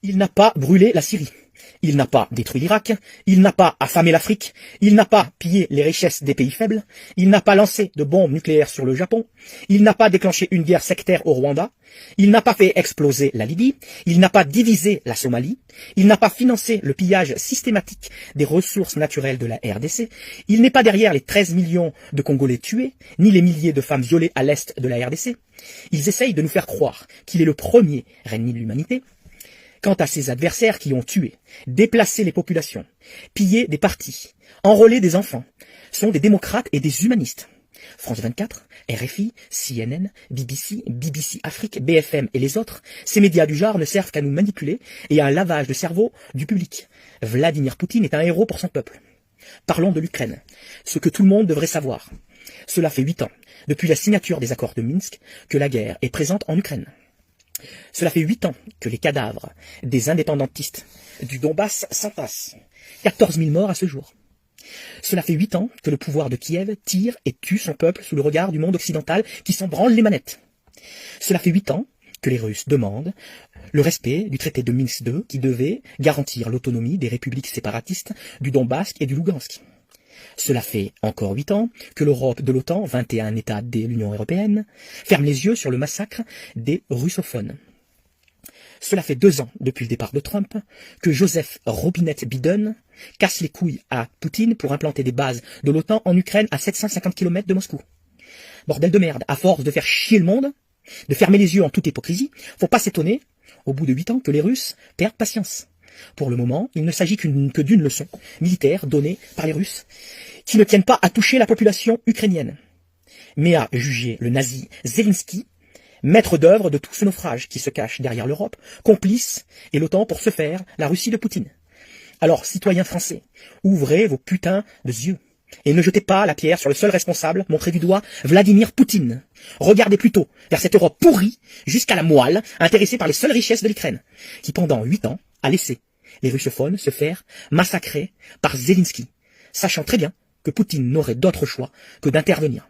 Il n'a pas brûlé la Syrie. Il n'a pas détruit l'Irak. Il n'a pas affamé l'Afrique. Il n'a pas pillé les richesses des pays faibles. Il n'a pas lancé de bombes nucléaires sur le Japon. Il n'a pas déclenché une guerre sectaire au Rwanda. Il n'a pas fait exploser la Libye. Il n'a pas divisé la Somalie. Il n'a pas financé le pillage systématique des ressources naturelles de la RDC. Il n'est pas derrière les 13 millions de Congolais tués, ni les milliers de femmes violées à l'est de la RDC. Ils essayent de nous faire croire qu'il est le premier ennemi de l'humanité. Quant à ses adversaires qui ont tué, déplacé les populations, pillé des partis, enrôlé des enfants, sont des démocrates et des humanistes. France 24, RFI, CNN, BBC Afrique, BFM et les autres, ces médias du genre ne servent qu'à nous manipuler et à un lavage de cerveau du public. Vladimir Poutine est un héros pour son peuple. Parlons de l'Ukraine, ce que tout le monde devrait savoir. Cela fait 8 ans, depuis la signature des accords de Minsk, que la guerre est présente en Ukraine. Cela fait 8 ans que les cadavres des indépendantistes du Donbass s'entassent. 14 000 morts à ce jour. Cela fait 8 ans que le pouvoir de Kiev tire et tue son peuple sous le regard du monde occidental qui s'en branle les manettes. Cela fait 8 ans que les Russes demandent le respect du traité de Minsk II qui devait garantir l'autonomie des républiques séparatistes du Donbass et du Lugansk. Cela fait encore 8 ans que l'Europe de l'OTAN, 21 États de l'Union européenne, ferme les yeux sur le massacre des russophones. Cela fait 2 ans, depuis le départ de Trump, que Joseph Robinette Biden casse les couilles à Poutine pour implanter des bases de l'OTAN en Ukraine à 750 km de Moscou. Bordel de merde, à force de faire chier le monde, de fermer les yeux en toute hypocrisie, faut pas s'étonner, au bout de 8 ans, que les Russes perdent patience. Pour le moment, il ne s'agit que d'une leçon militaire donnée par les Russes, qui ne tiennent pas à toucher la population ukrainienne, mais à juger le nazi Zelensky, maître d'œuvre de tout ce naufrage qui se cache derrière l'Europe, complice, et l'OTAN pour se faire la Russie de Poutine. Alors, citoyens français, ouvrez vos putains de yeux, et ne jetez pas la pierre sur le seul responsable, montré du doigt, Vladimir Poutine. Regardez plutôt vers cette Europe pourrie, jusqu'à la moelle, intéressée par les seules richesses de l'Ukraine, qui pendant 8 ans a laissé les russophones se faire massacrer par Zelensky, sachant très bien que Poutine n'aurait d'autre choix que d'intervenir.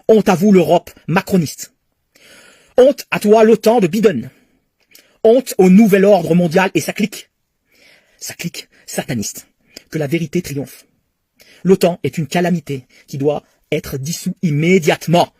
Honte à vous l'Europe macroniste. Honte à toi l'OTAN de Biden. Honte au nouvel ordre mondial et sa clique sataniste. Que la vérité triomphe. L'OTAN est une calamité qui doit être dissous immédiatement.